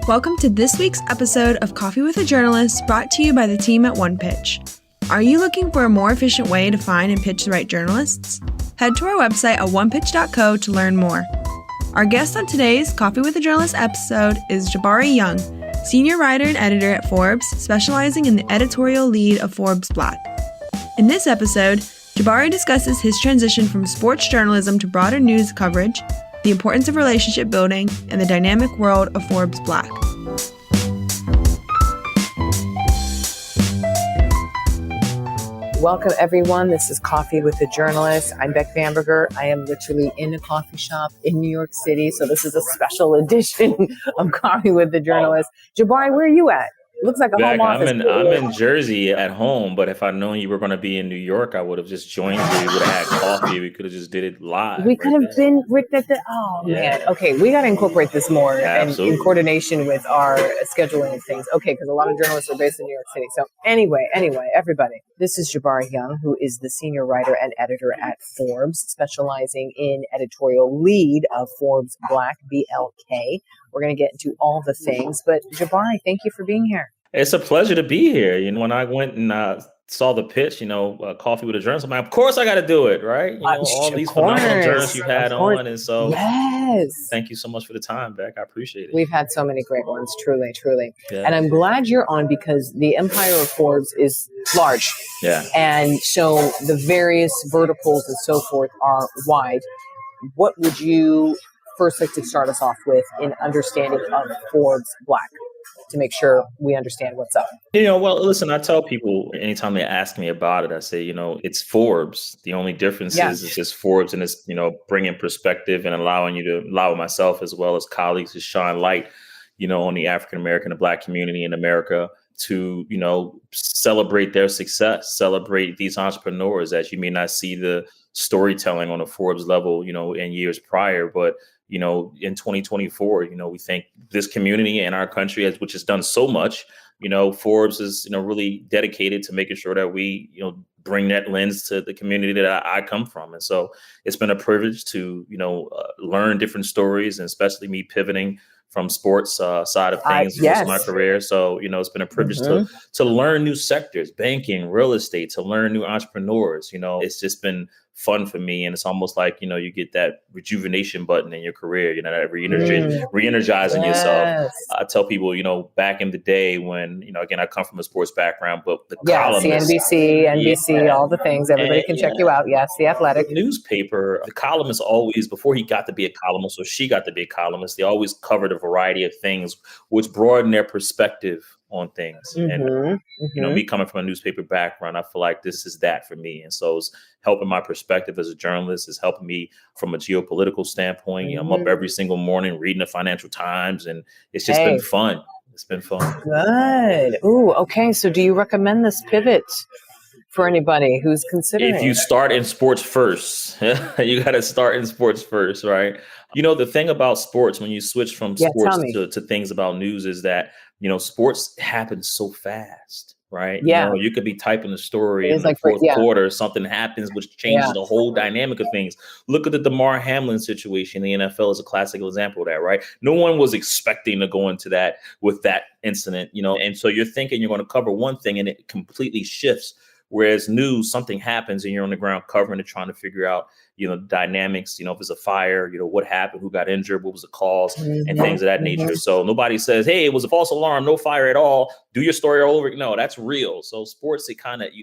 Welcome to this week's episode of Coffee with a Journalist, brought to you by the team at One Pitch. Are you looking for a more efficient way to find and pitch the right journalists? Head to our website at onepitch.co to learn more. Our guest on today's Coffee with a Journalist episode is Jabari Young, senior writer and editor at Forbes, specializing in the editorial lead of ForbesBLK. In this episode, Jabari discusses his transition from sports journalism to broader news coverage, the importance of relationship building, and the dynamic world of ForbesBLK. Welcome, everyone. This is Coffee with the Journalist. I'm Beck Bamberger. I am literally in a coffee shop in New York City, so this is a special edition of Coffee with the Journalist. Jabari, where are you at? Looks like a home office. I'm in Jersey at home, but if I'd known you were going to be in New York, I would have just joined you. We would have had coffee. We could have just did it live. We could have been Rick at the. Man. Okay, we got to incorporate this more and in coordination with our scheduling and things. Okay, because a lot of journalists are based in New York City. So anyway, everybody, this is Jabari Young, who is the senior writer and editor at Forbes, specializing in editorial lead of ForbesBLK, BLK. We're going to get into all the things, but Jabari, thank you for being here. It's a pleasure to be here. You know, when I went and saw the pitch, Coffee with a Journalist, I'm like, of course I got to do it, right? You know, all these phenomenal journalists you've had on. And so thank you so much for the time, Beck. I appreciate it. We've had so many great ones, truly. Yeah. And I'm glad you're on because the empire of Forbes is large. Yeah. And so the various verticals and so forth are wide. What would you first like to start us off with in understanding of ForbesBLK to make sure we understand what's up? Well, listen, I tell people anytime they ask me about it, I say, it's Forbes. The only difference is it's just Forbes, and it's, bringing perspective and allowing myself as well as colleagues to shine light, on the African-American and Black community in America to, celebrate their success, celebrate these entrepreneurs that you may not see the storytelling on a Forbes level, in years prior, but in 2024, we think this community and our country, which has done so much, Forbes is, really dedicated to making sure that we, bring that lens to the community that I come from. And so it's been a privilege to, learn different stories, and especially me pivoting from sports side of things in my career. So, it's been a privilege to learn new sectors, banking, real estate, to learn new entrepreneurs. It's just been fun for me. And it's almost like, you get that rejuvenation button in your career, that re-energizing yourself. I tell people, back in the day when, again, I come from a sports background, but the columnist, CNBC, NBC, all the things, everybody can check you out. Yes, The Athletic. Newspaper, the columnist always, before he got to be a columnist or she got to be a columnist, they always covered a variety of things, which broaden their perspective on things. And, me coming from a newspaper background, I feel like this is that for me. And so it's helping my perspective as a journalist, is helping me from a geopolitical standpoint. I'm up every single morning reading the Financial Times, and it's just been fun. It's been fun. Good. Ooh, okay. So do you recommend this pivot for anybody who's considering? If you start in sports first, you got to start in sports first, right? The thing about sports, when you switch from sports to things about news, is that, sports happens so fast, right? Yeah. You could be typing a story in the fourth quarter, something happens which changes the whole dynamic of things. Look at the DeMar Hamlin situation. The NFL is a classic example of that, right? No one was expecting to go into that with that incident, and so you're thinking you're going to cover one thing and it completely shifts. Whereas news, something happens and you're on the ground covering it, trying to figure out, dynamics, if it's a fire, what happened, who got injured, what was the cause, and things of that nature. So nobody says, hey, it was a false alarm, no fire at all, do your story all over. No, that's real. So sports, you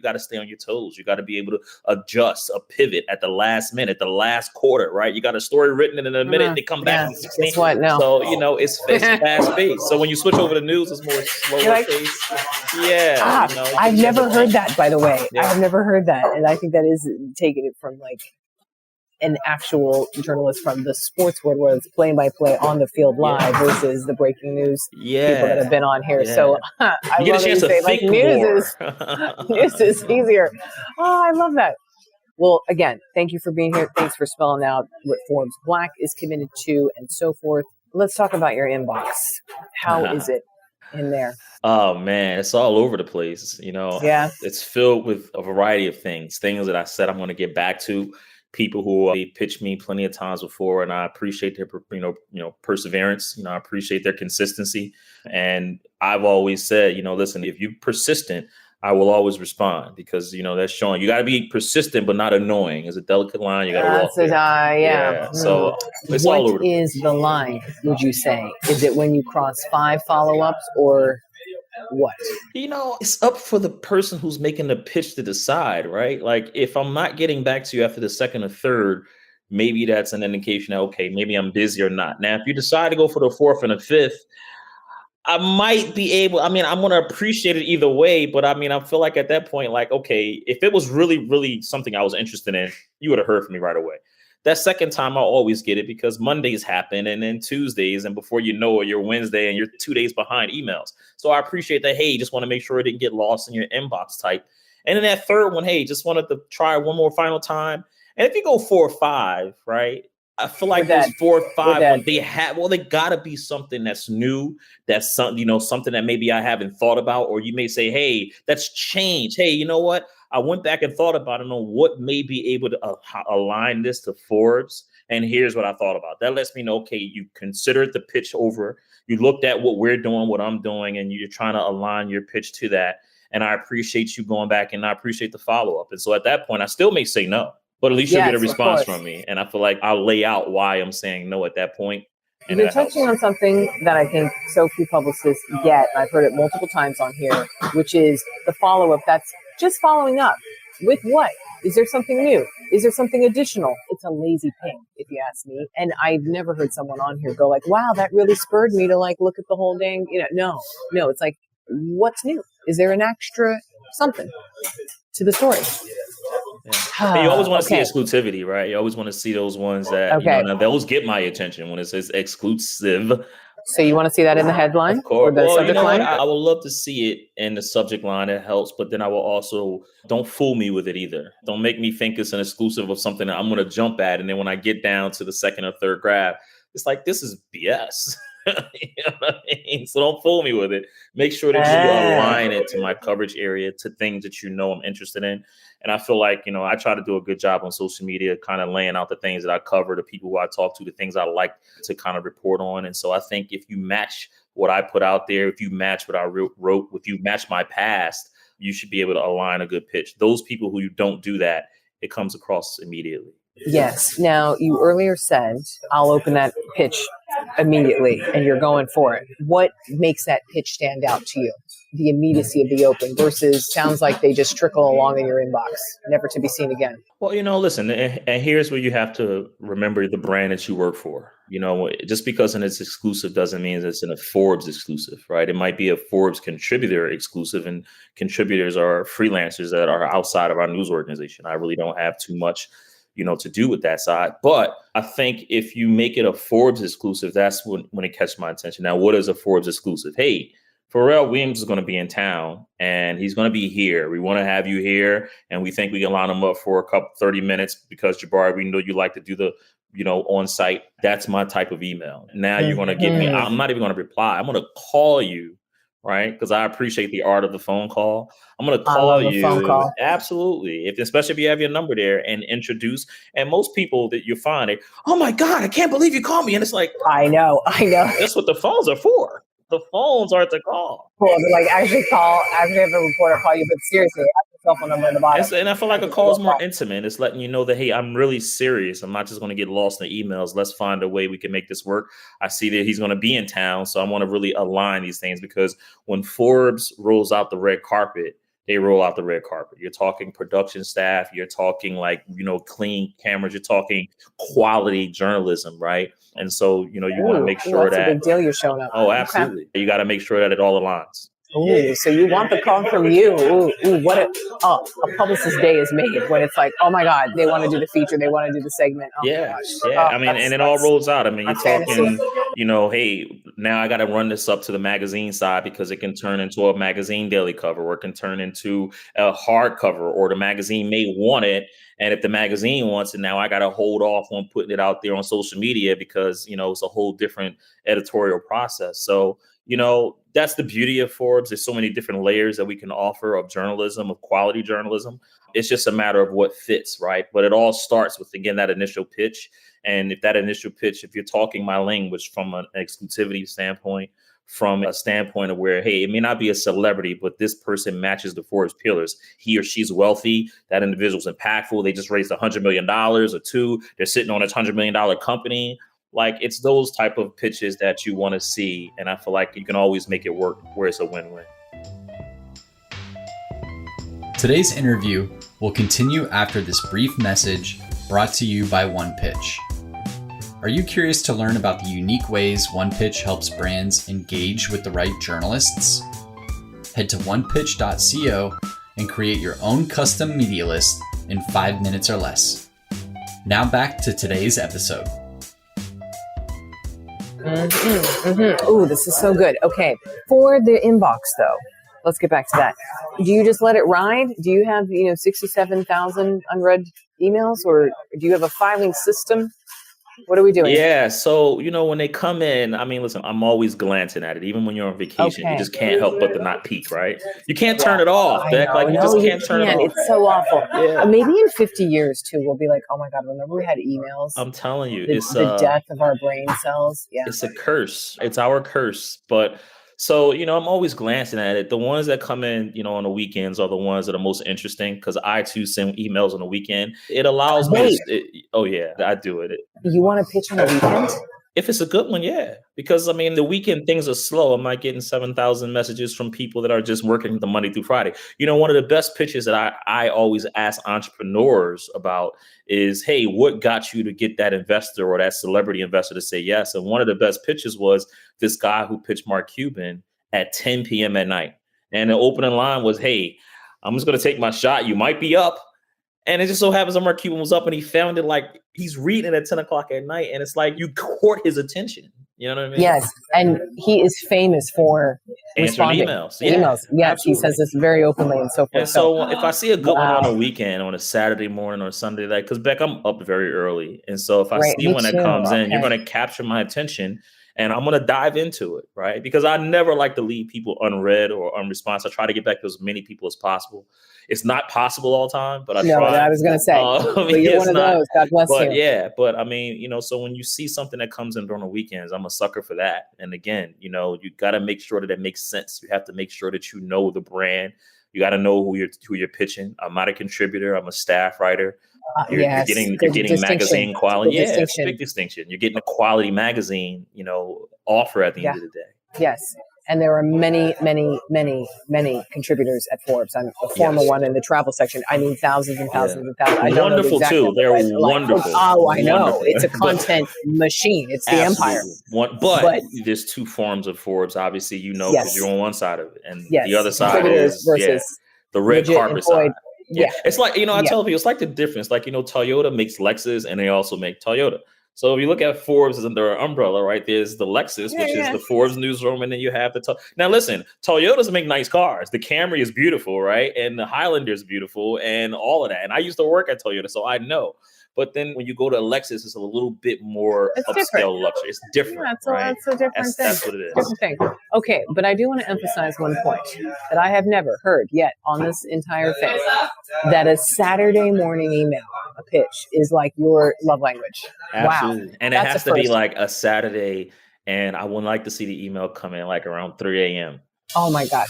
got to stay on your toes. You got to be able to adjust, a pivot at the last minute, the last quarter, right? You got a story written and in a minute, they come back. Guess what now? So, it's fast paced. So when you switch over to news, it's more slower paced. Yeah. I've never heard that, by the way. Yeah. I've never heard that. And I think that is taking it from an actual journalist from the sports world, where it's play-by-play on the field live versus the breaking news people that have been on here. Yeah. So I you love get a chance to say, think more. News is easier. Oh, I love that. Well, again, thank you for being here. Thanks for spelling out what ForbesBLK is committed to and so forth. Let's talk about your inbox. How is it in there? Oh man, it's all over the place. It's filled with a variety of things that I said I'm going to get back to. people who they pitched me plenty of times before, and I appreciate their perseverance. I appreciate their consistency, and I've always said, listen, if you're persistent, I will always respond, because that's showing you got to be persistent but not annoying. It's a delicate line. You got to walk it. Yeah. So it's what all over. Is the line? Would you say? Is it when you cross 5 follow-ups, or what? It's up for the person who's making the pitch to decide, right? Like, if I'm not getting back to you after the second or third, maybe that's an indication that, okay, maybe I'm busy or not. Now, if you decide to go for the fourth and the fifth, I might be able, I'm going to appreciate it either way, but I feel like at that point, like, okay, if it was really, really something I was interested in, you would have heard from me right away. That second time, I'll always get it, because Mondays happen, and then Tuesdays, and before you know it, you're Wednesday and you're 2 days behind emails. So I appreciate that. Hey, you just want to make sure it didn't get lost in your inbox type. And then that third one, hey, just wanted to try one more final time. And if you go 4 or 5, right? I feel like those 4 or 5 when they gotta be something that's new, that's something that maybe I haven't thought about, or you may say, hey, that's changed. Hey, you know what? I went back and thought about it on what may be able to align this to Forbes. And here's what I thought about. That lets me know, okay, you considered the pitch over, you looked at what we're doing, what I'm doing, and you're trying to align your pitch to that. And I appreciate you going back, and I appreciate the follow-up. And so at that point, I still may say no, but at least you'll get a response from me. And I feel like I'll lay out why I'm saying no at that point. And you're touching on something that I think so few publicists get. I've heard it multiple times on here, which is the follow-up. That's just following up with what? Is there something new? Is there something additional? It's a lazy ping, if you ask me. And I've never heard someone on here go like, wow, that really spurred me to like look at the whole dang, no, it's like, what's new? Is there an extra something to the story? Yeah. You always want to see exclusivity, right? You always want to see those ones that now those get my attention when it says exclusive. So you want to see that in the headline? Of course. Or the subject line? I would love to see it in the subject line. It helps, but then I will also, don't fool me with it either. Don't make me think it's an exclusive of something that I'm going to jump at, and then when I get down to the second or third grab, it's like, this is BS. You know what I mean? So don't fool me with it. Make sure that you align it to my coverage area, to things that I'm interested in. And I feel like, I try to do a good job on social media, kind of laying out the things that I cover, the people who I talk to, the things I like to kind of report on. And so I think if you match what I put out there, if you match what I wrote, if you match my past, you should be able to align a good pitch. Those people who you don't do that, it comes across immediately. Yes. Now, you earlier said, I'll open that pitch immediately, and you're going for it. What makes that pitch stand out to you? The immediacy of the open versus sounds like they just trickle along in your inbox, never to be seen again. Well, listen, and here's where you have to remember the brand that you work for. Just because it's exclusive doesn't mean it's a Forbes exclusive, right? It might be a Forbes contributor exclusive, and contributors are freelancers that are outside of our news organization. I really don't have too much to do with that side. But I think if you make it a Forbes exclusive, that's when it catches my attention. Now, what is a Forbes exclusive? Hey, Pharrell Williams is going to be in town, and he's going to be here. We want to have you here, and we think we can line him up for 30 minutes because, Jabari, we know you like to do the, on site. That's my type of email. Now you're going to give me, I'm not even going to reply. I'm going to call you, right? Because I appreciate the art of the phone call. I'm going to call you. Phone call. Absolutely. Especially if you have your number there, and introduce. And most people that you find, oh my God, I can't believe you called me. And it's like, I know. That's what the phones are for. The phones aren't to call. Cool. Like, actually have a reporter call you, but seriously, I have a cell phone number in the bottom. And I feel like a call is more intimate. It's letting you know that, hey, I'm really serious. I'm not just going to get lost in the emails. Let's find a way we can make this work. I see that he's going to be in town, so I want to really align these things, because when Forbes rolls out the red carpet, they roll out the red carpet. You're talking production staff. You're talking clean cameras. You're talking quality journalism, right? And so, you want to make sure that's a big deal. You're showing up. Oh, absolutely. Okay. You got to make sure that it all aligns. Ooh, so you want the call from you. What a publicist day is made when it's like, oh my God, they want to do the feature, they want to do the segment. Oh yeah. And it all rolls out. You're talking, hey, now I got to run this up to the magazine side, because it can turn into a magazine daily cover, or it can turn into a hard cover, or the magazine may want it. And if the magazine wants it, now I got to hold off on putting it out there on social media, because, it's a whole different editorial process. So, That's the beauty of Forbes. There's so many different layers that we can offer of journalism, of quality journalism. It's just a matter of what fits, right? But it all starts with, again, that initial pitch. And if that initial pitch, if you're talking my language from an exclusivity standpoint, from a standpoint of where, hey, it may not be a celebrity, but this person matches the Forbes pillars. He or she's wealthy. That individual's impactful. They just raised $100 million or two. They're sitting on a $100 million company. Like, it's those type of pitches that you want to see. And I feel like you can always make it work where it's a win-win. Today's interview will continue after this brief message brought to you by OnePitch. Are you curious to learn about the unique ways OnePitch helps brands engage with the right journalists? Head to onepitch.co and create your own custom media list in 5 minutes or less. Now back to today's episode. Ooh, this is so good. Okay, for the inbox though, let's get back to that. Do you just let it ride? Do you have 67,000 unread emails, or do you have a filing system? What are we doing? Yeah. So, when they come in, I mean, listen, I'm always glancing at it. Even when you're on vacation, You just can't help but to not peek, right? You can't turn it off. You just can't turn it off. It's so awful. Yeah. Maybe in 50 years too, we'll be like, oh my God, remember we had emails? I'm telling you, it's the death of our brain cells. Yeah. It's a curse. It's our curse. But so, I'm always glancing at it. The ones that come in, on the weekends are the ones that are most interesting because I too send emails on the weekend. It allows me oh yeah, I do it. You want to pitch on the weekend? If it's a good one, yeah. Because, the weekend things are slow. I'm not getting 7,000 messages from people that are just working the Monday through Friday. One of the best pitches that I always ask entrepreneurs about is, hey, what got you to get that investor or that celebrity investor to say yes? And one of the best pitches was this guy who pitched Mark Cuban at 10 p.m. at night. And the opening line was, hey, I'm just going to take my shot. You might be up. And it just so happens that Mark Cuban was up and he found it like he's reading it at 10 o'clock at night. And it's like you court his attention. You know what I mean? Yes. And he is famous for answering emails. Yeah, Yes, absolutely. He says this very openly and so forth. And so if I see a good one on a weekend, on a Saturday morning or Sunday, because Beck, I'm up very early. And so if I see one that comes in, you're going to capture my attention. And I'm going to dive into it, right? Because I never like to leave people unread or unresponsive. I try to get back to as many people as possible. It's not possible all the time, but I try. I was going to say, you're one of those. God bless you. Yeah, but so when you see something that comes in during the weekends, I'm a sucker for that. And again, you got to make sure that it makes sense. You have to make sure that you know the brand. You got to know who you're pitching. I'm not a contributor. I'm a staff writer. You're getting magazine quality. Yeah, it's a big distinction. You're getting a quality magazine, offer at the end of the day. Yes. And there are many, many, many, many contributors at Forbes. I'm a former one in the travel section. I mean, thousands and thousands and thousands. I don't wonderful know the too. They're wonderful. Oh, I know. Wonderful. It's a content machine. It's the empire. But there's two forms of Forbes. Obviously, because you're on one side of it, and the other side is versus the red carpet side. Yeah. It's like, I tell people, it's like the difference. Like, Toyota makes Lexus and they also make Toyota. So if you look at Forbes as under an umbrella, right, there's the Lexus, which is the Forbes newsroom. And then you have now listen, Toyotas make nice cars. The Camry is beautiful, right? And the Highlander is beautiful and all of that. And I used to work at Toyota, so I know. But then when you go to Lexus, it's a little bit more upscale luxury. It's different. Right? That's a different thing. That's what it is. Different thing. Okay, but I do want to emphasize one point that I have never heard yet on this entire thing, that a Saturday morning email, a pitch, is like your love language. Absolutely. Wow. And it has to be like a Saturday, and I would like to see the email come in like around 3 a.m. Oh my God.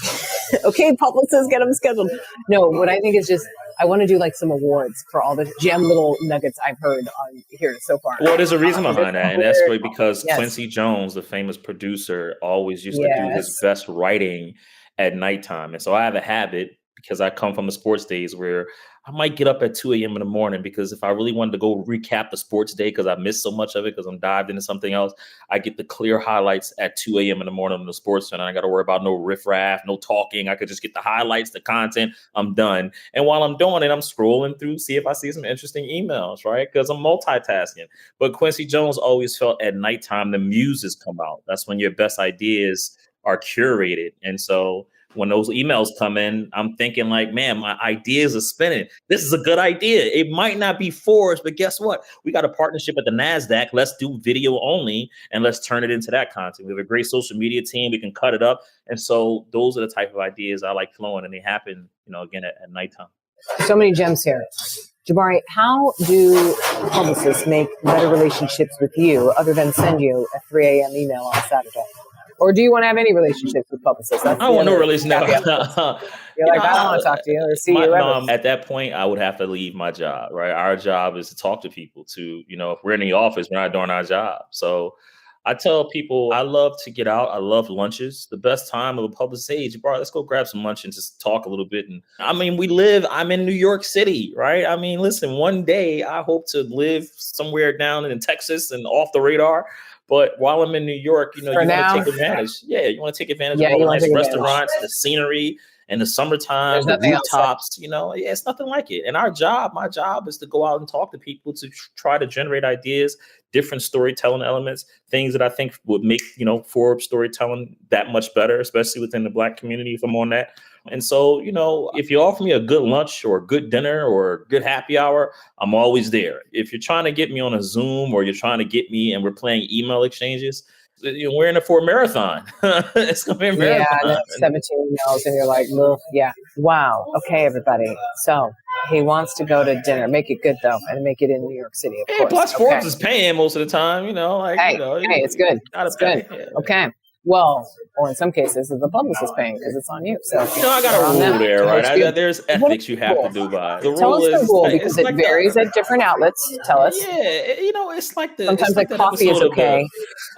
Okay, publicists, get them scheduled. No, what I think is just, I want to do like some awards for all the gem little nuggets I've heard on here so far. Well, there's a reason behind that. And that's because Quincy Jones, the famous producer, always used to do his best writing at nighttime. And so I have a habit, because I come from the sports days, where I might get up at 2 a.m. in the morning, because if I really wanted to go recap the sports day, because I missed so much of it, because I'm dived into something else, I get the clear highlights at 2 a.m. in the morning on the Sports Center. I got to worry about no riffraff, no talking. I could just get the highlights, the content. I'm done. And while I'm doing it, I'm scrolling through, see if I see some interesting emails, right? Because I'm multitasking. But Quincy Jones always felt at nighttime, the muses come out. That's when your best ideas are curated. And so When those emails come in, I'm thinking like, man, my ideas are spinning. This is a good idea. It might not be Forbes, but guess what? We got a partnership at the NASDAQ. Let's do video only and let's turn it into that content. We have a great social media team. We can cut it up. And so those are the type of ideas I like flowing, and they happen, again, at nighttime. So many gems here. Jabari, how do publicists make better relationships with you other than send you a 3 a.m. email on Saturday? Or do you want to have any relationships with publicists? I want no relationship. You're like, I don't want to talk to you or see you ever. At that point, I would have to leave my job, right? Our job is to talk to people if we're in the office, we're not doing our job. So I tell people I love to get out. I love lunches. The best time of a publicist, hey, Jabari, let's go grab some lunch and just talk a little bit. And I'm in New York City, right? Listen, one day I hope to live somewhere down in Texas and off the radar. But while I'm in New York, you want to take advantage. Yeah, you want to take advantage of all the nice restaurants, the scenery, and the summertime, the rooftops. It's nothing like it. And my job is to go out and talk to people to try to generate ideas, different storytelling elements, things that I think would make, Forbes storytelling that much better, especially within the Black community, if I'm on that. And so, if you offer me a good lunch or a good dinner or a good happy hour, I'm always there. If you're trying to get me on a Zoom or you're trying to get me and we're playing email exchanges, we're in it for a marathon. It's going to be a marathon. Yeah, 17 emails and you're like, yeah. Wow. Okay, everybody. So he wants to go to dinner. Make it good, though, and make it in New York City, of course. Plus, Forbes is paying most of the time, Hey, it's good. It's good. Yeah. Okay. Well, or in some cases, the publicist is paying because it's on you. So I got a rule there, right? There's ethics you have to do by. The Tell us the rule because it varies at different outlets. Tell us. Yeah, it's like sometimes like coffee is okay.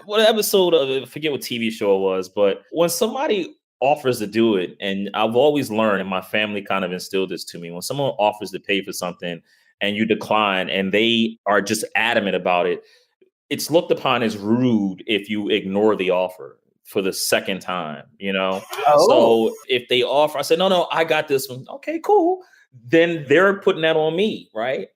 What episode of I forget what TV show it was, but when somebody offers to do it, and I've always learned, and my family kind of instilled this to me, when someone offers to pay for something and you decline, and they are just adamant about it, it's looked upon as rude if you ignore the offer for the second time, Oh. So if they offer, I said, no, I got this one. Okay, cool. Then they're putting that on me, right?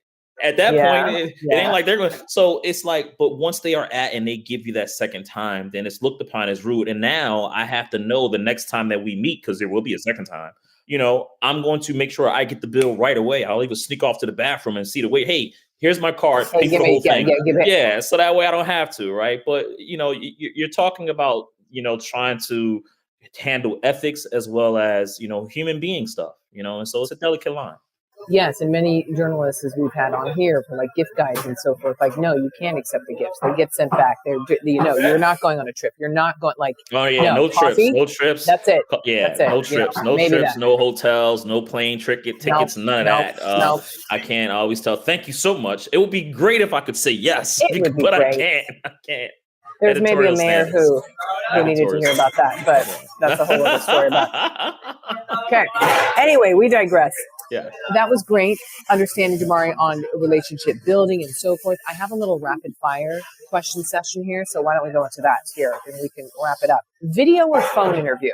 At that point, it ain't like they're going. So it's like, but once they are at and they give you that second time, then it's looked upon as rude. And now I have to know the next time that we meet, because there will be a second time, I'm going to make sure I get the bill right away. I'll even sneak off to the bathroom and see the way, hey, here's my card. Pay for the whole thing. Yeah, so that way I don't have to, right? But, you're talking about, trying to handle ethics as well as, human being stuff, and so it's a delicate line. Yes, and many journalists, as we've had on here, for like gift guides and so forth, like, no, you can't accept the gifts. They get sent back. You're not going on a trip. You're not going no trips. That's it. Yeah, that's it. No trips, no hotels, no plane tickets, none of that. I can't always tell. Thank you so much. It would be great if I could say yes, but I can't. There's maybe a mayor who needed to hear about that, but that's a whole other story about it. Okay. Anyway, we digress. Yeah. That was great. Understanding Jabari on relationship building and so forth. I have a little rapid fire question session here. So why don't we go into that here and we can wrap it up. Video or phone interview?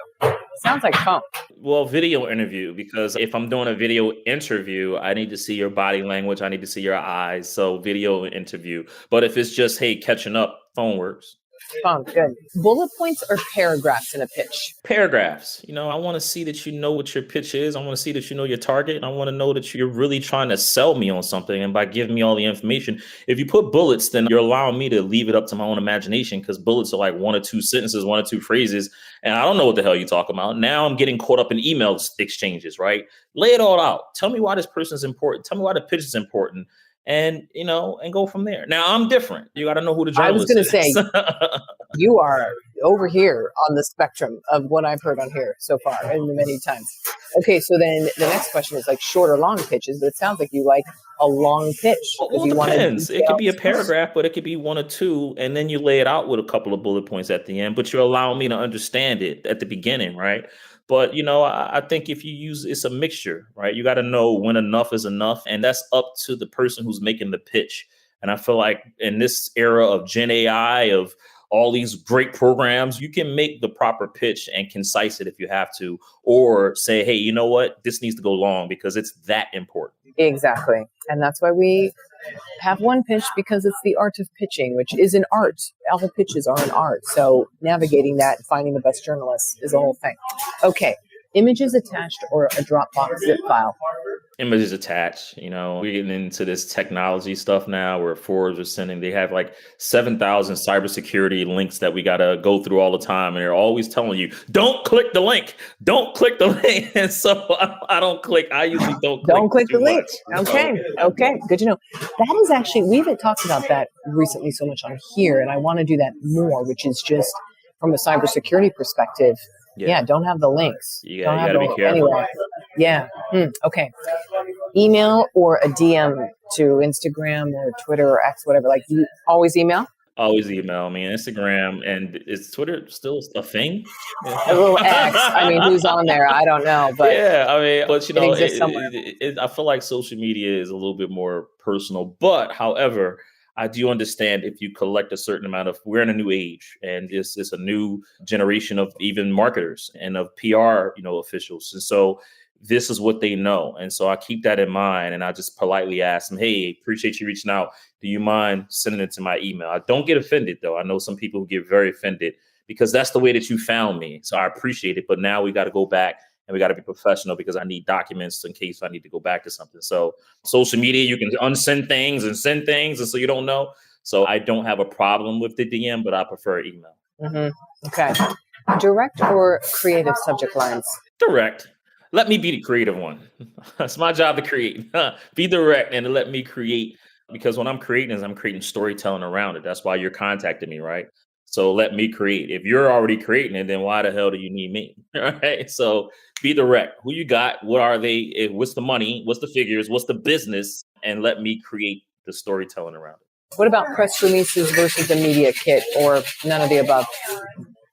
Sounds like phone. Well, video interview, because if I'm doing a video interview, I need to see your body language. I need to see your eyes. So video interview. But if it's just, hey, catching up, phone works. Phone, good. Bullet points or paragraphs in a pitch? Paragraphs. I want to see that you know what your pitch is. I want to see that you know your target. And I want to know that you're really trying to sell me on something. And by giving me all the information, if you put bullets, then you're allowing me to leave it up to my own imagination, because bullets are like 1 or 2 sentences, 1 or 2 phrases. And I don't know what the hell you're talking about. Now I'm getting caught up in email exchanges, right? Lay it all out. Tell me why this person is important. Tell me why the pitch is important. And, and go from there. Now, I'm different. You got to know who the journalist is. I was going to say, you are over here on the spectrum of what I've heard on here so far and many times. Okay, so then the next question is like short or long pitches, but it sounds like you like a long pitch. Well, it depends. It could be a paragraph, but it could be 1 or 2, and then you lay it out with a couple of bullet points at the end, but you're allowing me to understand it at the beginning, right? But, I think if you use, it's a mixture, right? You got to know when enough is enough. And that's up to the person who's making the pitch. And I feel like in this era of Gen AI, of all these great programs, you can make the proper pitch and concise it if you have to, or say, hey, you know what? This needs to go long because it's that important. Exactly. And that's why we have one pitch, because it's the art of pitching, which is an art. All pitches are an art. So navigating that and finding the best journalists is a whole thing. Okay. Images attached or a Dropbox zip file? Images attached. We're getting into this technology stuff now where Forbes are sending, they have like 7,000 cybersecurity links that we got to go through all the time. And they're always telling you, don't click the link. Don't click the link. And so I don't click. I usually don't click the link. Okay. Good to know. That is actually, we haven't talked about that recently so much on here. And I want to do that more, which is just from a cybersecurity perspective. Yeah, don't have the links. You gotta be careful. Anyway, yeah. Okay. Email or a DM to Instagram or Twitter or X, whatever. Like, do you always email? Always email me. Instagram, and is Twitter still a thing? A little X. I mean, who's on there? I don't know, but yeah, but it exists somewhere. I feel like social media is a little bit more personal. But however, I do understand if you collect a certain amount of, we're in a new age, and it's a new generation of even marketers and of PR, officials. And so this is what they know. And so I keep that in mind, and I just politely ask them, hey, appreciate you reaching out. Do you mind sending it to my email? I don't get offended, though. I know some people who get very offended because that's the way that you found me. So I appreciate it. But now we got to go back and we got to be professional because I need documents in case I need to go back to something. So social media, you can unsend things and send things. And so you don't know. So I don't have a problem with the DM, but I prefer email. Mm-hmm. Okay. Direct or creative subject lines? Direct. Let me be the creative one. It's my job to create. Be direct and let me create. Because when I'm creating storytelling around it. That's why you're contacting me, right? So let me create. If you're already creating it, then why the hell do you need me? All right. So be direct. Who you got? What are they? What's the money? What's the figures? What's the business? And let me create the storytelling around it. What about press releases versus a media kit, or none of the above?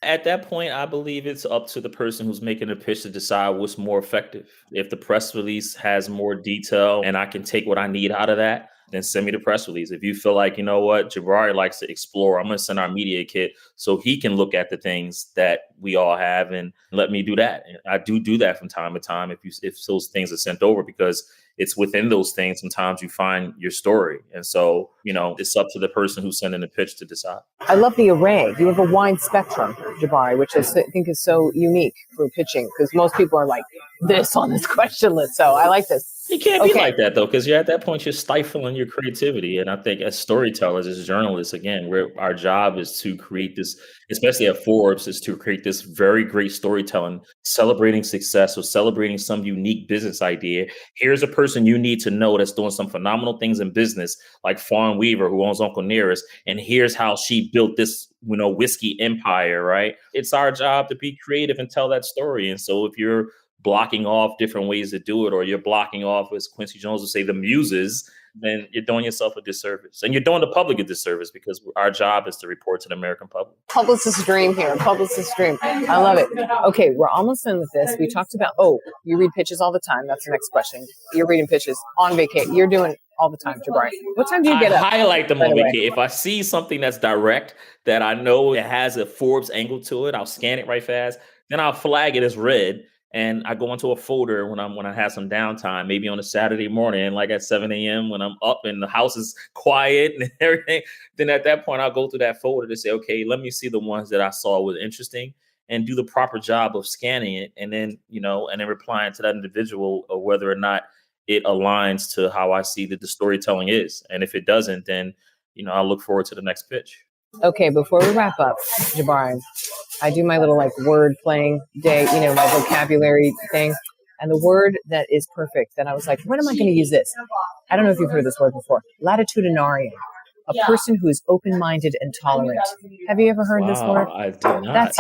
At that point, I believe it's up to the person who's making the pitch to decide what's more effective. If the press release has more detail and I can take what I need out of that, then send me the press release. If you feel like, you know what, Jabari likes to explore, I'm going to send our media kit so he can look at the things that we all have and let me do that. And I do that from time to time if those things are sent over, because it's within those things. Sometimes you find your story. And so, it's up to the person who's sending the pitch to decide. I love the array. You have a wide spectrum, Jabari, which I think is so unique for pitching, because most people are like this on this question list. So I like this. You can't be like that, though, because you're at that point, you're stifling your creativity. And I think as storytellers, as journalists, again, our job is to create this, especially at Forbes, is to create this very great storytelling, celebrating success or celebrating some unique business idea. Here's a person you need to know that's doing some phenomenal things in business, like Fawn Weaver, who owns Uncle Nearest. And here's how she built this, whiskey empire, right? It's our job to be creative and tell that story. And so if you're blocking off different ways to do it, or you're blocking off, as Quincy Jones would say, the muses, then you're doing yourself a disservice. And you're doing the public a disservice, because our job is to report to the American public. Publicist dream here. Publicist dream. I love it. Okay, we're almost done with this. We talked about, you read pitches all the time. That's the next question. You're reading pitches on vacation. You're doing all the time, Jabari. What time do you get up? I highlight them on vacation. If I see something that's direct, that I know it has a Forbes angle to it, I'll scan it right fast. Then I'll flag it as read. And I go into a folder when I have some downtime, maybe on a Saturday morning, like at 7 a.m. when I'm up and the house is quiet and everything. Then at that point, I'll go through that folder to say, okay, let me see the ones that I saw was interesting and do the proper job of scanning it. And then, and then replying to that individual or whether or not it aligns to how I see that the storytelling is. And if it doesn't, then, I'll look forward to the next pitch. Okay, before we wrap up, Jabari, I do my little word playing day, my vocabulary thing. And the word that is perfect, that I was like, when am I going to use this? I don't know if you've heard this word before. Latitudinarian. A person who is open-minded and tolerant. Have you ever heard this word? I did not.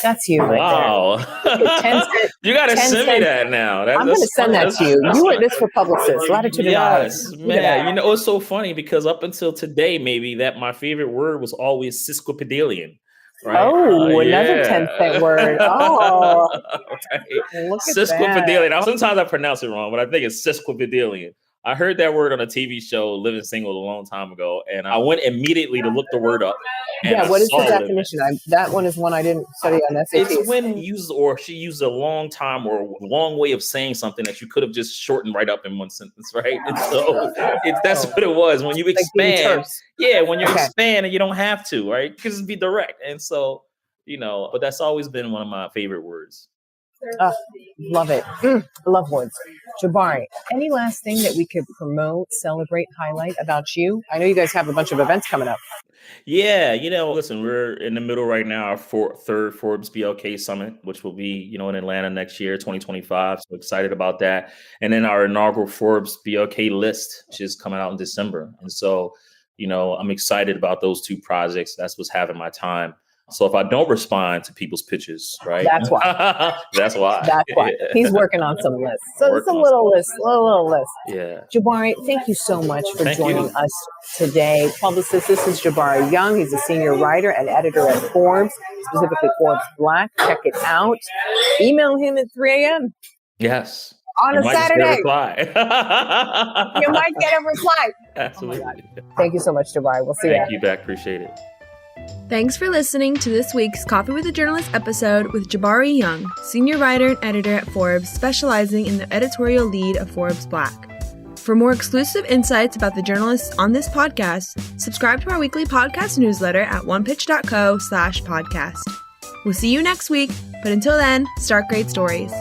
That's you right there. You got to send me that now. I'm going to send that to you. You were this for publicists. Latitudinarian. Yes, man. It's so funny because up until today, maybe that my favorite word was always sesquipedalian. Right? Oh, another 10-cent word. Oh, right. Sesquipedalian. Sometimes I pronounce it wrong, but I think it's sesquipedalian. I heard that word on a TV show, Living Single, a long time ago, and I went immediately to look the word up. Yeah, what is the definition? That one is one I didn't study on SAT. It's when she used a long time or a long way of saying something that you could have just shortened right up in one sentence, right? And so that's what it was. When you expand, when you expand and you don't have to, right? You can just be direct. And so, but that's always been one of my favorite words. Love it. Love words. Jabari, any last thing that we could promote, celebrate, highlight about you? I know you guys have a bunch of events coming up. Yeah, listen, we're in the middle right now, our third ForbesBLK Summit, which will be, in Atlanta next year, 2025. So excited about that. And then our inaugural ForbesBLK list, which is coming out in December. And so, I'm excited about those two projects. That's what's having my time. So if I don't respond to people's pitches, right? That's why. That's why. That's why. He's working on some lists. So it's a little list. Yeah. Jabari, thank you so much for joining us today. Publicist, this is Jabari Young. He's a senior writer and editor at Forbes, specifically ForbesBLK. Check it out. Email him at 3 a.m. Yes. On a Saturday. You might get a reply. Absolutely. Oh, thank you so much, Jabari. We'll see you. Thank you back. Appreciate it. Thanks for listening to this week's Coffee with a Journalist episode with Jabari Young, senior writer and editor at Forbes, specializing in the editorial lead of ForbesBLK. For more exclusive insights about the journalists on this podcast, subscribe to our weekly podcast newsletter at onepitch.co/podcast. We'll see you next week, but until then, start great stories.